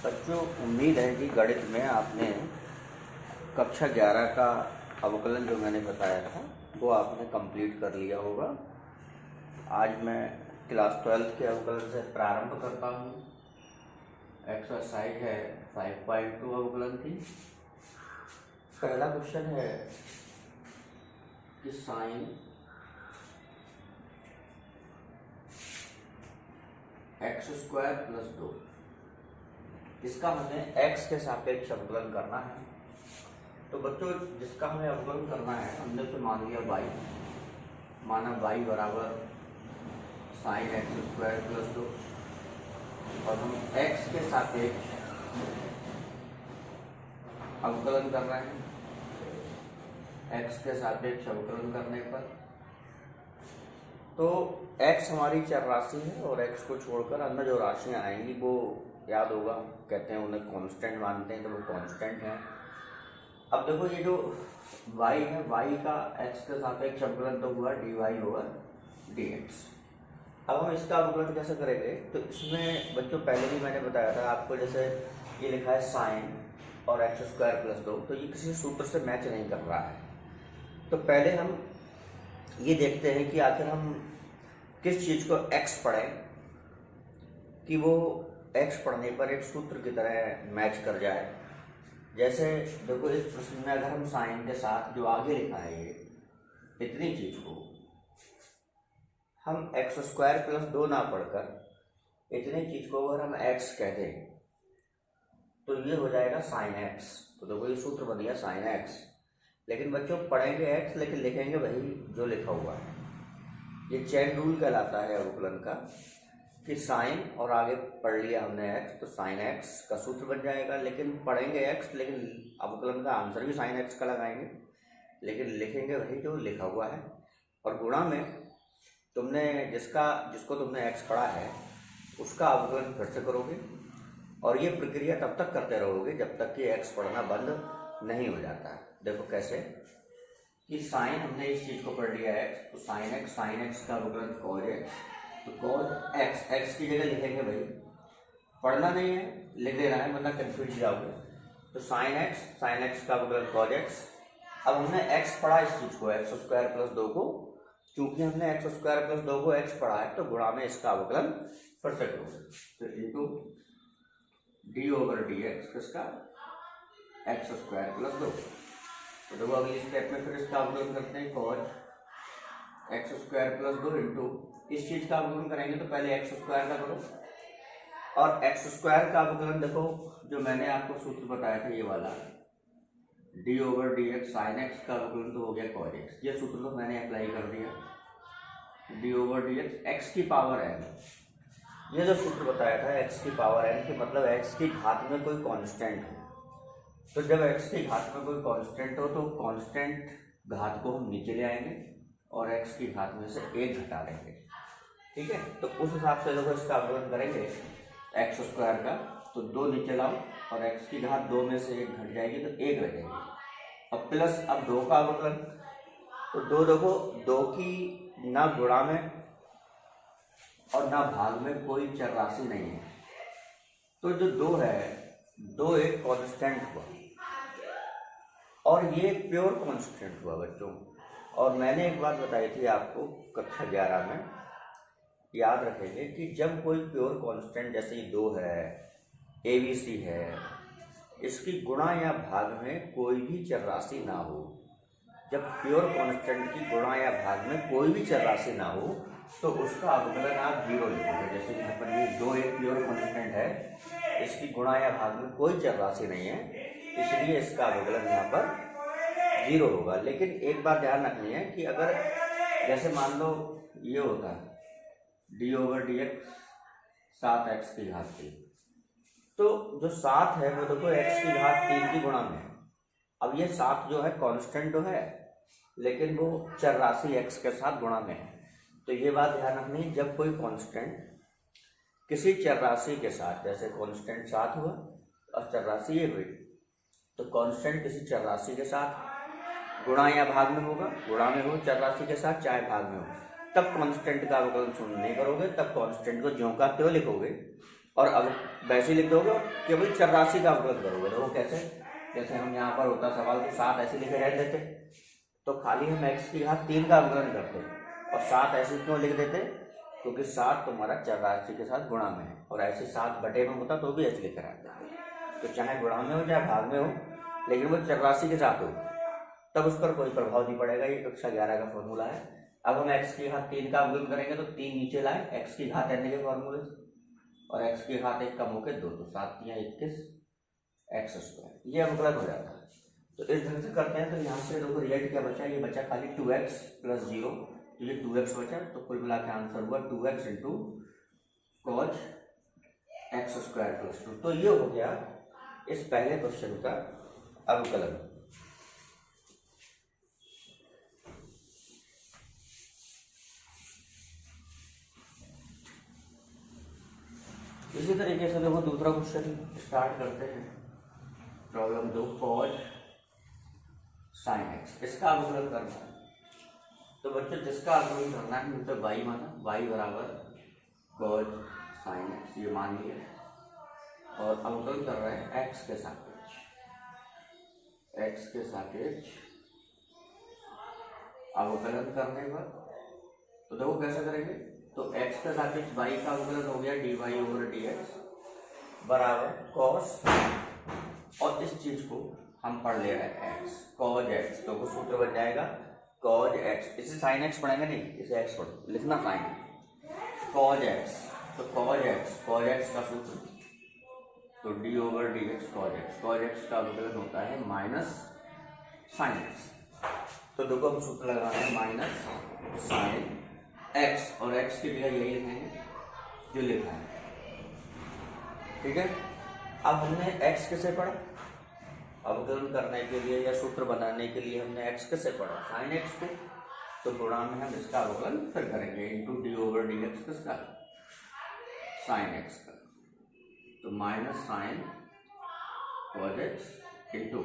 बच्चों, उम्मीद है कि गणित में आपने कक्षा 11 का अवकलन जो मैंने बताया था वो आपने कंप्लीट कर लिया होगा। आज मैं क्लास 12 के अवकलन से प्रारंभ करता हूँ। एक्सरसाइज है 5.2 अवकलन की। पहला क्वेश्चन है कि साइन x² + 2, इसका हमें x के सापेक्ष अवकलन करना है। तो बच्चों, जिसका हमें अवकलन करना है हमने उसे मान लिया y, माना y बराबर साइन x² + 2 और हम x के सापेक्ष अवकलन कर रहे हैं। x के सापेक्ष अवकलन करने पर तो x हमारी चर राशि है और x को छोड़कर अन्य जो राशियां आएंगी वो याद होगा, कहते हैं उन्हें कांस्टेंट मानते हैं, तो वो कांस्टेंट हैं। अब देखो, ये जो y है, y का x के सापेक्ष अवकलन तो हुआ dy/dx। अब हम इसका अवकलन कैसे करेंगे? तो इसमें बच्चों पहले भी मैंने बताया था आपको, जैसे ये लिखा है साइन और x² + 2, तो ये किसी सूत्र से मैच नहीं कर रहा है। तो पहले हम ये देखते हैं कि आखिर हम किस चीज़ को x पढ़ें कि वो x पढ़ने पर एक सूत्र की तरह मैच कर जाए। जैसे देखो, इस प्रश्न में अगर हम साइन के साथ जो आगे लिखा है ये इतनी चीज को हम x² + 2 ना पढ़कर इतनी चीज को अगर हम x कह दें तो ये हो जाएगा साइन x। तो देखो, ये सूत्र बन गया साइन x। लेकिन बच्चों पढ़ेंगे x लेकिन लिखेंगे वही जो लिखा हुआ है। ये चेन रूल कहलाता है अवकलन का कि साइन और आगे पढ़ लिया हमने x, तो साइन x का सूत्र बन जाएगा। लेकिन पढ़ेंगे x, लेकिन अवकलन का आंसर भी साइन x का लगाएंगे, लेकिन लिखेंगे वही जो लिखा हुआ है। और गुणा में तुमने जिसको तुमने x पढ़ा है उसका अवकलन फिर से करोगे और ये प्रक्रिया तब तक करते रहोगे जब तक कि x पढ़ना बंद नहीं हो जाता है। देखो कैसे कि साइन हमने इस चीज को पढ़ लिया x, तो साइन x का अवकलन cos x, तो cos x की जगह लिखेंगे भाई, पढ़ना नहीं है लिख देना है वरना कंफ्यूज जाओगे। तो साइन x का अवकलन cos x। अब हमने x पढ़ा इस चीज को x² + 2 को, क्योंकि हमने x² + 2 को x पढ़ा है तो गुणा में इसका अवकलन फिर से करोगे, तो इंटू d/dx किसका x² + 2। तो देखो अगली स्टेप में फिर इसका अवकलन करते हैं, cos x² + 2 इंटू इस चीज का अवकलन करेंगे तो पहले x² का करो और x² का अवकलन देखो जो मैंने आपको सूत्र बताया था ये वाला d/dx sin x का अवकलन तो हो गया cos x। ये सूत्र तो मैंने अप्लाई कर दिया, d/dx x की पावर n। ये जो सूत्र बताया था x की पावर n के मतलब x की घात में कोई कांस्टेंट हो। तो जब x की घात में कोई कांस्टेंट हो तो कांस्टेंट घात को हम नीचे ले आएंगे और x की घात में से 1 घटा लेंगे। ठीक है, तो उस हिसाब से देखो इसका अवकलन करेंगे x² का, तो 2 नीचे लाओ और x की घात 2 में से 1 घट जाएगी तो 1 रहेगी। अब प्लस अब 2 का अवकलन, तो 2 देखो 2 की ना गुणा में और ना भाग में कोई चर राशि नहीं है, तो जो 2 है 2 एक कांस्टेंट हुआ और ये प्योर कांस्टेंट हुआ बच्चों। और मैंने एक बात बताई थी आपको कक्षा 11 में, याद रखेंगे कि जब कोई प्योर कांस्टेंट जैसे 2 है, ABC है, इसकी गुणा या भाग में कोई भी चर राशि ना हो, जब प्योर कांस्टेंट की गुणा या भाग में कोई भी चर राशि ना हो तो उसका अवकलन आप 0 लिखोगे। जैसे यहाँ पर ये 2 एक प्योर कांस्टेंट है, इसकी गुणा या भाग में कोई चर राशि नहीं है, इसलिए इसका अवकलन यहाँ पर 0 होगा। लेकिन एक बात ध्यान रखनी है कि अगर जैसे मान लो ये होता है d/dx 7x की घात 3, तो जो 7 है वो देखो x की घात 3 की गुणा में है। अब ये 7 जो है कांस्टेंट तो है लेकिन वो चर राशि x के साथ गुणा में है। तो ये बात ध्यान रखनी है, जब कोई कांस्टेंट किसी चर राशि के साथ, जैसे कांस्टेंट 7 हुआ और चर राशि ये हुई, तो कांस्टेंट किसी चर राशि के साथ गुणा या भाग में होगा, गुणा में हो चर राशि के साथ चाहे भाग में हो, तब कांस्टेंट का अवकलन शून्य नहीं करोगे, तब कांस्टेंट को ज्यों का त्यों लिखोगे और अब वैसे लिख दोगे, केवल 84 का अवकलन करोगे। देखो कैसे, जैसे हम यहाँ पर होता सवाल तो 7 ऐसे लिखे रह देते, तो खाली हम x की घात 3 का अवकलन करते, और 7 ऐसे क्यों लिख देते, क्योंकि 7 तुम्हारा 84 के साथ गुणा में है, और ऐसे 7 बटे में होता तो भी ऐसे लिखे रहते। तो चाहे गुणा में हो चाहे भाग में हो, लेकिन वो 84 के साथ हो, तब उस पर कोई प्रभाव नहीं पड़ेगा। ये कक्षा 11 का फॉर्मूला है। अब हम x की घात 3 का अवकलन करेंगे तो 3 नीचे लाए, x की घात n के फॉर्मूले से, और x की घात 1 कम होकर 2, तो 7 या 21 x², ये अवकलन हो जाता है। तो इस ढंग से करते हैं। तो यहाँ से देखो रिजल्ट क्या बचा, ये बचा खाली 2x + 0, तो ये 2x बचा, तो कुल मिला के आंसर हुआ 2x × cos x² + 2। तो ये हो गया इस पहले क्वेश्चन का अवकलन। इसी तरीके से देखो दूसरा क्वेश्चन स्टार्ट करते हैं। प्रॉब्लम 2, cos sin x, इसका अवकलन करना है। तो बच्चों जिसका अवकलन करना है उसे y माना, y बराबर cos sin x, ये मान लिया, और अवकलन कर रहे हैं x के सापेक्ष, x के सापेक्ष अवकलन करने पर। तो देखो कैसे करेंगे, तो x के सापेक्ष y का अवकलन हो गया dy/dx बराबर cos, और इस चीज को हम पढ़ ले रहे हैं x, cos x, तो वो सूत्र बन जाएगा cos x, इसे sin x पढ़ेंगे नहीं, इसे x पढ़ो, लिखना sin cos x, तो cos x का सूत्र तो d/dx cos x का अवकलन होता है -sin x। तो देखो हम सूत्र लगा रहे हैं -sin x, और x की जगह यही लिखेंगे जो लिखा है, ठीक है। अब हमने x कैसे पढ़ा, अवकलन करने के लिए या सूत्र बनाने के लिए हमने x कैसे पढ़ा, sin x को, तो गुणा में हम इसका अवकलन फिर करेंगे इंटू d/dx किसका, sin x का, तो -sin cos x into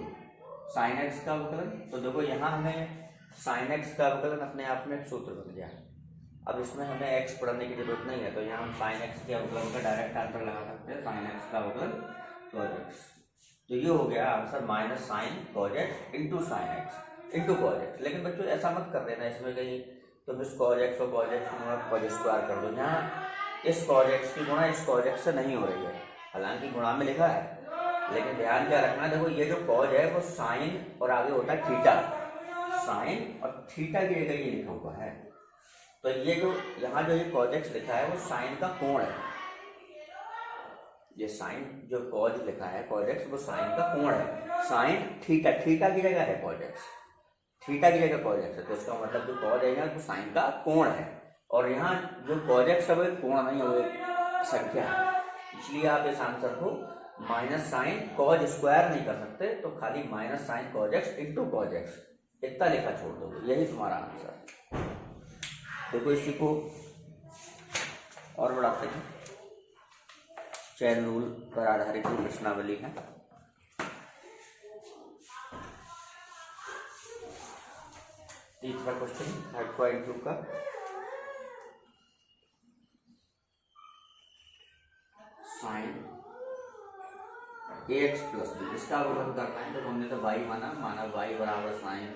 sin x का अवकलन। तो देखो यहाँ हमें sin x का अवकलन अपने आप में एक सूत्र बन गया। अब इसमें हमें x पढ़ने की जरूरत नहीं है, तो यहाँ हम sin x के अवकलन का डायरेक्ट आंसर लगा सकते हैं, sin x का अवकलन cos x। तो ये हो गया answer -sin cos x into sin x into cos x। लेकिन बच्चों ऐसा मत कर देना इसमें कहीं तुम इस cos x और cos x को cos² कर दो। यहाँ इस cos x की गुणा इस cos x से नहीं हो रही है, हालांकि गुणा में लिखा है, लेकिन ध्यान क्या रखना, देखो ये जो cos है वो साइन और आगे होता है थीटा, साइन और थीटा की जगह ये लिखा हुआ है। तो ये जो यहाँ जो ये cos x लिखा है वो साइन का कोण है, ये साइन जो cos लिखा है cos x वो साइन का कोण है, साइन थीटा, थीटा की जगह है cos x, थीटा की जगह cos x है, तो इसका मतलब जो cos है वो साइन का कोण है, और यहाँ जो cos x है वो कोण नहीं है, वो एक संख्या है, इसलिए आप इस आंसर को -sin cos² नहीं कर सकते, तो खाली -sin cos x into cos x इतना लिखा छोड़ दोगे, यही तुम्हारा आंसर। देखो इसी को और बढ़ाते हैं, चैन रूल पर आधारित प्रश्नावली है। तीसरा क्वेश्चन 3.2 का, sin ax + b, इसका अवकलन करना है। तो हमने तो y माना y बराबर sin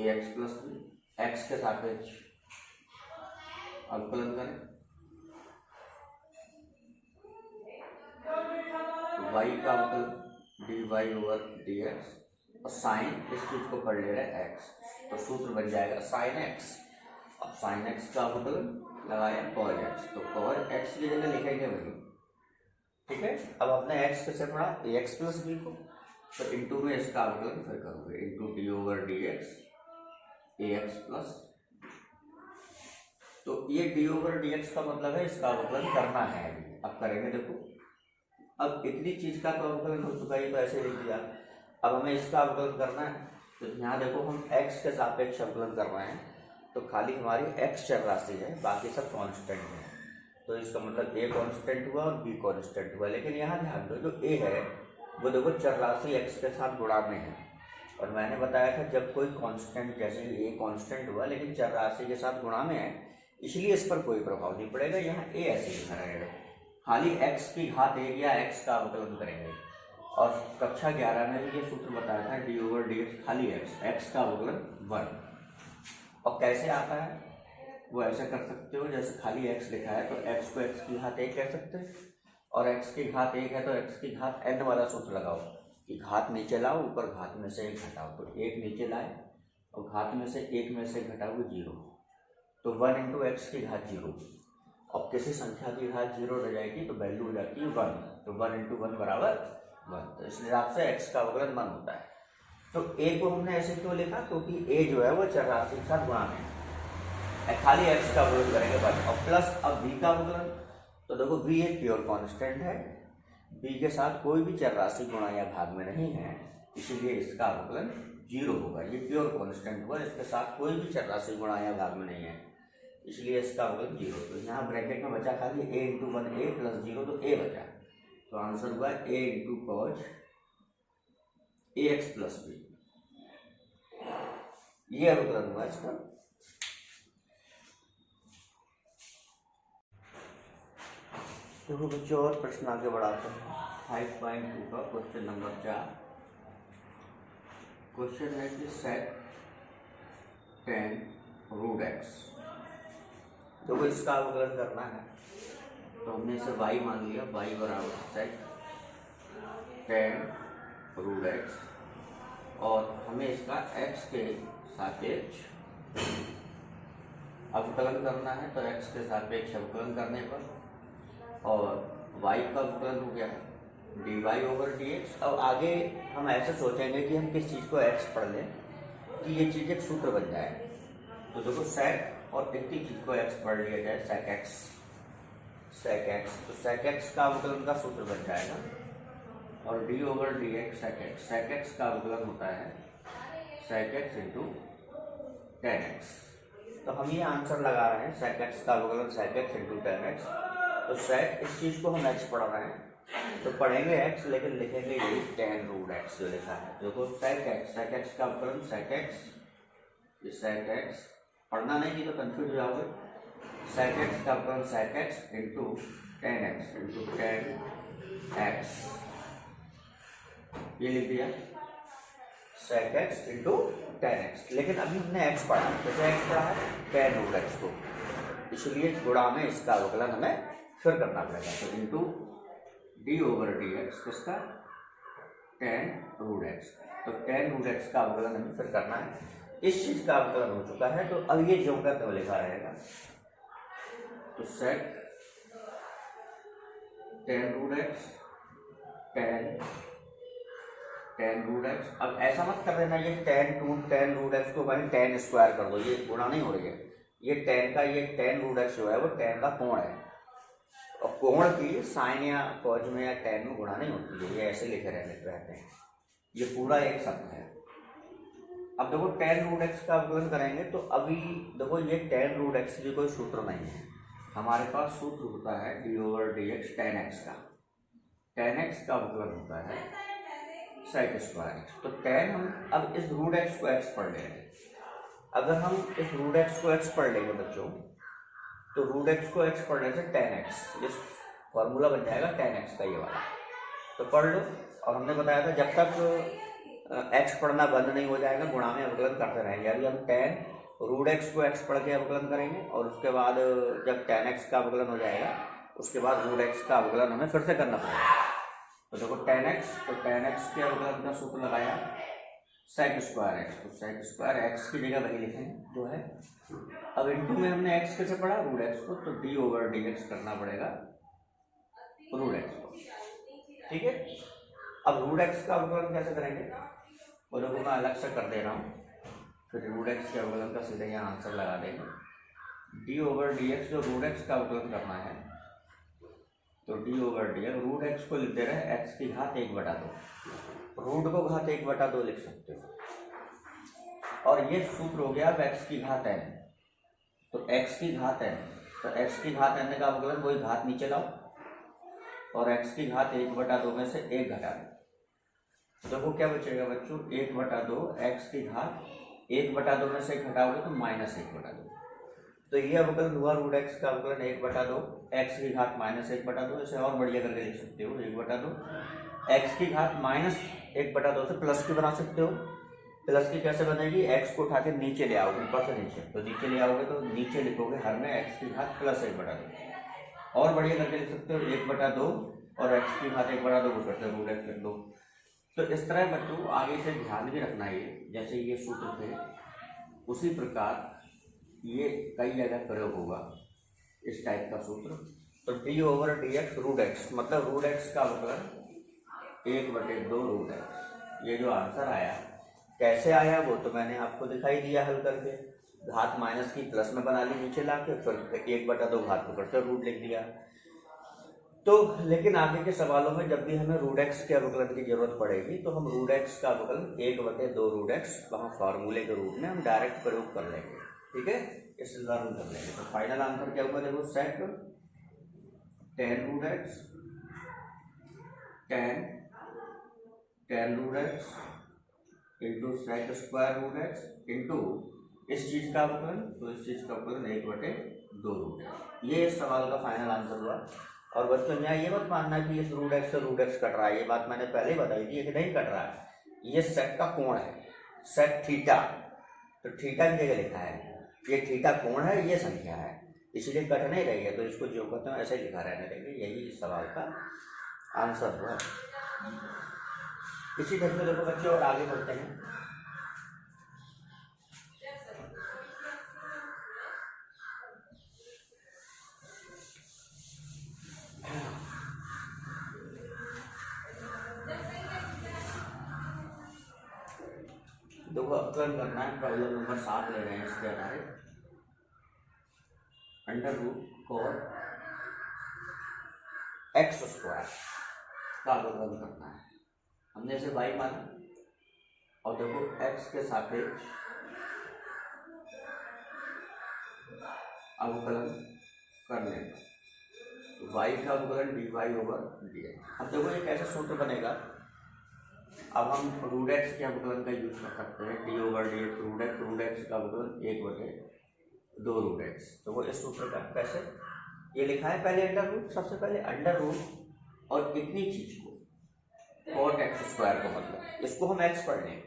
ax + b, x के सापेक्ष अवकलन करें, तो y का अवकलन dy/dx, और साइन इस चीज को पढ़ ले रहे हैं x, तो सूत्र बन जाएगा sin x, अब sin x का अवकलन लगाया cos x, तो cos x की जगह लिखेंगे वही, ठीक है। अब अपने x कैसे पढ़ा, ax + b को, तो इंटू में इसका अवकलन फिर करोगे इंटू d/dx ax प्लस, तो ये d/dx का मतलब है इसका अवकलन करना है, अब करेंगे। देखो अब इतनी चीज का तो अवकलन हो चुका है, तो ऐसे लिख दिया, अब हमें इसका अवकलन करना है। तो यहाँ देखो हम x के सापेक्ष अवकलन कर रहे हैं, तो खाली हमारी x चर राशि है, बाकी सब कांस्टेंट है, तो इसका मतलब a कांस्टेंट हुआ और b कांस्टेंट हुआ। लेकिन यहाँ ध्यान दो जो a है वो देखो चर राशि x के साथ गुणा में है, और मैंने बताया था जब कोई कांस्टेंट, जैसे a कांस्टेंट हुआ लेकिन चर राशि के साथ गुणा में है, इसलिए इस पर कोई प्रभाव नहीं पड़ेगा, यहाँ a ऐसे लिखा रहेगा। खाली x की घात 1 या x का अवकलन करेंगे। और कक्षा 11 में भी ये सूत्र बताया था d/dx खाली x का अवकलन 1। और कैसे आता है वो ऐसे कर सकते हो, जैसे खाली x लिखा है तो x को x की घात 1 कह सकते हैं, और x की घात 1 है तो x की घात n वाला सूत्र लगाओ कि घात नीचे लाओ, ऊपर घात में से 1 घटाओ, तो 1 नीचे लाए और घात में से 1 में से घटाओगे 0, तो 1 इंटू एक्स की घात 0। अब किसी संख्या की घात 0 रह जाएगी तो वैल्यू हो जाती है 1, तो 1 इंटू 1 बराबर 1, तो इसलिए आपसे x का अवकलन 1 होता है। तो a को हमने ऐसे क्यों लिखा, क्योंकि a जो है वो चर राशि के साथ गुणा है, खाली x का अवकलन करेंगे बस। और प्लस अब v का अवकलन, तो देखो v एक प्योर कांस्टेंट है, v के साथ कोई भी चर राशि गुणा या भाग में नहीं है, इसीलिए इसका अवकलन 0 होगा। ये प्योर कांस्टेंट हुआ, इसके साथ कोई भी चर राशि गुणा या भाग में नहीं है, इसलिए इसका अवकलन 0। तो यहाँ ब्रैकेट में बचा खाली a इंटू 1 a प्लस 0, तो a बचा, तो आंसर हुआ a into cos ax plus b, ये अवकलन हुआ इसका। देखो बच्चों और प्रश्न आगे बढ़ाते हैं। 5.2 का क्वेश्चन नंबर 4 क्वेश्चन है कि सेक tan रूट x, देखो इसका अवकलन करना है, तो हमने इसे y मान लिया, y बराबर सेक tan रूट x, और हमें इसका x के सापेक्ष अवकलन करना है, तो x के सापेक्ष अवकलन करने पर और y का अवकलन हो गया dy/dx। अब आगे हम ऐसे सोचेंगे कि हम किस चीज़ को x पढ़ लें कि ये चीज़ एक सूत्र बन जाए, तो देखो sec और इतनी चीज़ को x पढ़ लिया जाए sec x, तो sec x का अवकलन का सूत्र बन जाएगा, और d/dx sec x का अवकलन होता है sec x into tan x। तो हम ये आंसर लगा रहे हैं sec x का अवकलन sec x into tan x। तो sec इस चीज़ को हम x पढ़ रहे हैं, तो पढ़ेंगे x लेकिन लिखेंगे ये tan रूट x जो लिखा है। देखो sec x का अवकलन sec x, ये sec x पढ़ना नहीं की तो कंफ्यूज हो जाओगे, sec x का अवकलन sec x into tan x, ये लिख दिया sec x into tan x। लेकिन अभी हमने x पढ़ा, कैसे x पढ़ा है tan रूट x को, इसलिए गुणा में इसका अवकलन हमें फिर करना पड़ेगा, तो इंटू d/dx किसका tan रूट x, तो tan रूट x का अवकलन हमें फिर करना है। इस चीज का अवकलन हो चुका है, तो अब ये जो का तो लिखा रहेगा, तो sec tan root x tan root x। अब ऐसा मत कर देना ये tan रूट x को भाई tan स्क्वायर कर दो, ये गुणा नहीं हो रही है, ये tan रूट x जो है वो tan का कोण है, और कोण की साइन या कॉज में या tan में गुणा नहीं होती है, ये ऐसे लिखे रहते हैं, ये पूरा एक शब्द है। अब देखो tan रूट x का अवकलन करेंगे, तो अभी देखो ये tan रूट x की कोई सूत्र नहीं है, हमारे पास सूत्र होता है d/dx tan x का, tan x का अवकलन होता है sec स्क्वायर x। तो tan हम अब इस रूट x को x पढ़ लेंगे, अगर हम इस रूट x को x पढ़ लेंगे बच्चों, तो रूट x को x पढ़ने से tan x, ये फॉर्मूला बन जाएगा tan x का ये वाला, तो पढ़ लो। और हमने बताया था जब तक x पढ़ना बंद नहीं हो जाएगा गुणा में अवकलन करते रहेंगे। अभी हम tan रूट x को x पढ़ के अवकलन करेंगे, और उसके बाद जब tan x का अवकलन हो जाएगा उसके बाद रूट x का अवकलन हमें फिर से करना पड़ेगा। तो देखो tan x के अवकलन का सूत्र लगाया sec स्क्वायर x, तो sec स्क्वायर x की जगह वही लिखेंगे जो है। अब इंटू में हमने x कैसे पढ़ा रूट x को, तो d/dx करना पड़ेगा रूट x को, ठीक है। अब रूट x का अवकलन कैसे करेंगे वो देखो मैं अलग से कर दे रहा हूँ, फिर रूट x के अवकलन का सीधे यहाँ आंसर लगा देंगे। d/dx जो रूट x का अवकलन करना है, तो d/dx रूट x को लिख दे रहे हैं x की घात 1/2, रूट को घात 1/2 लिख सकते हो, और ये सूत्र हो गया अब x की घात n, तो x की घात n, तो x की घात n का अवकलन वही घात नीचे लाओ, और x की घात 1/2 में से 1 घटा दो, तो देखो क्या बचेगा बच्चों 1/2, x की घात 1/2 में से घटाओगे तो -1/2, तो ये अवकलन हुआ रूट एक्स का अवकलन 1/2 एक्स की घात -1/2। इसे और बढ़िया करके लिख सकते हो 1/2 एक्स की घात -1/2 से प्लस की बना सकते हो। प्लस की कैसे बनेगी, एक्स को उठा के नीचे ले आओगे, ऊपर से नीचे, तो नीचे ले आओगे तो नीचे लिखोगे हर में एक्स की घात +1/2। और बढ़िया करके लिख सकते हो 1/2 और एक्स की घात 1/2 को करते रूट एक्स लिख दो। तो इस तरह बच्चों आगे से ध्यान भी रखना है, जैसे ये सूत्र थे उसी प्रकार ये कई जगह प्रयोग होगा इस टाइप का सूत्र। तो d/dx रूट एक्स मतलब रूट एक्स का अवकलन 1/2 रूट एक्स। ये जो आंसर आया कैसे आया वो तो मैंने आपको दिखाई दिया हल करके, घात माइनस की प्लस में बना ली नीचे ला के, फिर 1/2 घात को करते रूट लिख दिया। तो लेकिन आगे के सवालों में जब भी हमें रूट एक्स के अवकलन की जरूरत पड़ेगी तो हम रूट एक्स का अवकलन 1/2 रूट एक्स वहाँ फार्मूले के रूप में हम डायरेक्ट प्रयोग कर लेंगे, ठीक है, इसे लर्न कर लेंगे। तो फाइनल आंसर क्या होगा, देखो sec tan root x tan root x into sec square root x into इस चीज का अवकलन, तो इस चीज का अवकलन 1/2 रूट एक्स। ये इस सवाल का फाइनल आंसर हुआ। और बच्चों यहाँ ये मत मानना कि इस रूट एक्स से रूट एक्स कट रहा है, ये बात मैंने पहले ही बताई थी कि नहीं कट रहा है, ये सेक का कोण है, सेक थीटा, तो थीटा की जगह लिखा है, ये थीटा कोण है, ये संख्या है, इसलिए कट नहीं रही है, तो इसको जो कहते हैं ऐसे ही लिखा रहने देंगे। यही इस सवाल का आंसर हुआ। इसी तरह से देखो बच्चों और आगे बढ़ते हैं। देखो अवकलन करना है, प्रॉब्लम नंबर 7 ले रहे हैं इसके आधारित। √cos x² का अवकलन करना है। हमने इसे y माना और देखो x के सापेक्ष अवकलन करने का, तो y का अवकलन dy/dx। अब देखो ये कैसे सूत्र बनेगा, अब हम रूट एक्स के अवकलन का यूज कर सकते हैं, d/dx रूट एक्स का अवकलन 1/2 रूट एक्स। तो वो इस सूत्र का कैसे, ये लिखा है पहले अंडर रूट, सबसे पहले अंडर रूट और इतनी चीज को cot x² का मतलब इसको हम x पढ़ लें,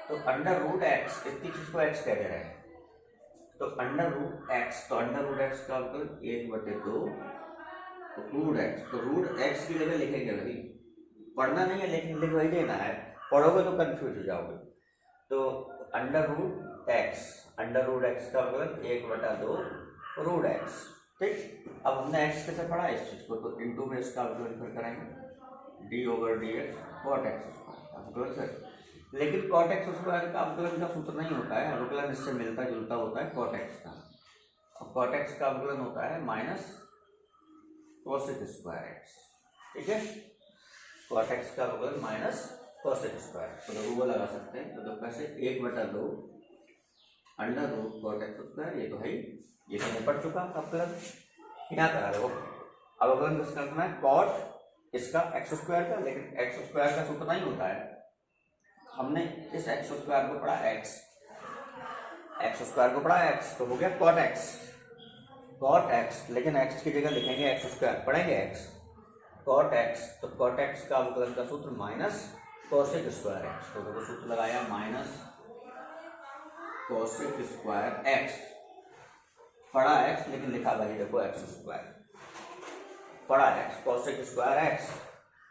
तो अंडर रूट एक्स इतनी चीज को x कह दे रहे हैं, तो अंडर रूट एक्स, तो अंडर रूट एक्स का अवकलन 1/2 रूट एक्स। तो रूट एक्स की जगह लिखेंगे भाई, पढ़ना नहीं है लेकिन लिख वही देना है, पढ़ोगे तो कंफ्यूज हो जाओगे। तो अंडर रूट एक्स का अवकलन 1/2 रूट एक्स, ठीक। अब हमने एक्स कैसे पढ़ा इस चीज को, तो इंटू में इसका अवकलन फिर करेंगे d/dx cot x² अवकलन से। लेकिन cot x² का अवकलन का सूत्र नहीं होता है, अवकलन इससे मिलता जुलता होता है cot x का, और cot x का अवकलन होता है -cos² x, ठीक है, cot x का अवकलन -cos²। तो वो लगा सकते हैं, तो कैसे 1/2 अंडर रूट cot x², ये तो है, ये तो निपट चुका अवकलन। यहाँ करा देखो अवकलन किसका करना है, cot इसका x² का, लेकिन x² का सूत्र नहीं होता है, हमने इस x² को पढ़ा x² को पढ़ा x, तो हो गया cot x, लेकिन x की जगह लिखेंगे x², पढ़ेंगे x cot x, तो cot x का अवकलन का सूत्र -cos² x, तो देखो सूत्र लगाया -cos² x, पढ़ा x लेकिन लिखा भाई देखो x², पढ़ा x cos² x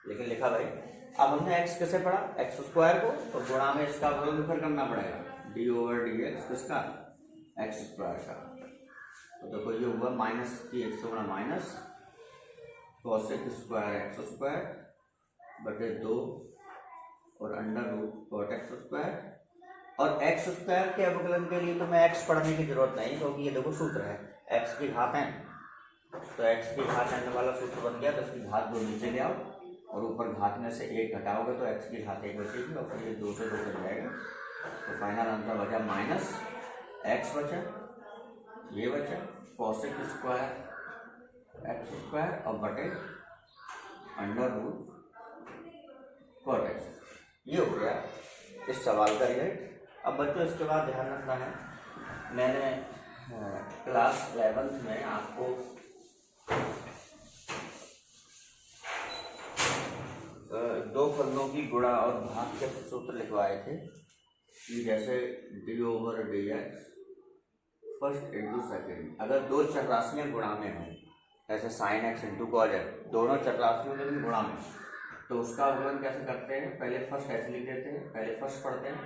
लेकिन लिखा भाई। अब हमने x कैसे पढ़ा, x² को, तो गुणा में इसका अवकलन फिर करना पड़ेगा d/dx किसका, x² का। तो देखो ये हुआ माइनस की एक से गुणा माइनस cos² x² 2 और अंडर रूट cot x²। और x² के अवकलन के लिए तो मैं x पढ़ने की जरूरत नहीं, क्योंकि ये देखो सूत्र है x की घात n, तो x की घात n वाला सूत्र बन गया, तो इसकी घात 2 नीचे ले आओ और ऊपर घात में से 1 घटाओगे तो x की घात 1 बचेगी, और फिर ये 2 से 2 कट जाएगा, तो फाइनल आंसर बचा -x बचा, ये बचा cos² x² और बटे अंडर रूट cot x। ये हो गया इस सवाल का रिजल्ट। अब बच्चों इसके बाद ध्यान रखना है, मैंने क्लास 11th में आपको दो फलनों की गुणा और भाग के सूत्र लिखवाए थे कि जैसे d/dx फर्स्ट इंटू सेकेंड, अगर दो चरराशियाँ गुणा में हों, जैसे sine x into cos x, दोनों चरराशियों में भी गुणा में, तो उसका अवकलन कैसे करते हैं? पहले फर्स्ट ऐसे लिख देते हैं, पहले फर्स्ट पढ़ते हैं,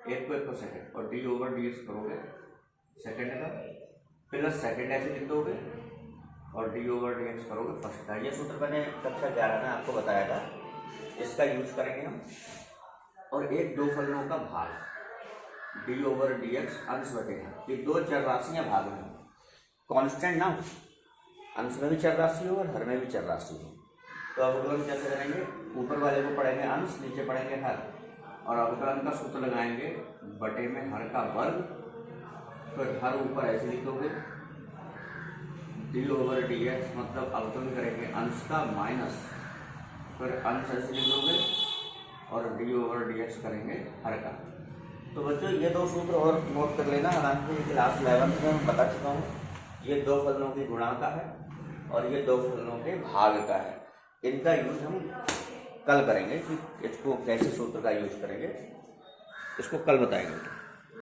एक को सेकेंड, और d/dx करोगे सेकेंड का, प्लस सेकेंड ऐसे लिख दोगे और d/dx करोगे फर्स्ट का। ये सूत्र मैंने कक्षा 11 में आपको बताया था, इसका यूज करेंगे हम। और एक दो फलनों का भाग d/dx अंश बटेगा, ये दो चरराशियाँ भाग में कांस्टेंट ना, अंश में भी चरराशि हो और हर में भी चरराशि हो, तो अवकलन कैसे करेंगे? ऊपर वाले को पढ़ेंगे अंश, नीचे पढ़ेंगे हर, और अवकलन का सूत्र लगाएंगे बटे में हर का वर्ग, फिर हर ऊपर ऐसे लिखोगे d/dx, मतलब अवकलन करेंगे अंश का माइनस, फिर अंश ऐसे लिखोगे और d/dx करेंगे हर का। तो बच्चों ये दो सूत्र और नोट कर लेना, हालांकि क्लास 11th में मैं बता चुका हूँ। ये दो फलनों की गुणा का है और ये दो फलनों के भाग का है। इनका यूज हम कल करेंगे कि इसको कैसे सूत्र का यूज करेंगे, इसको कल बताएंगे।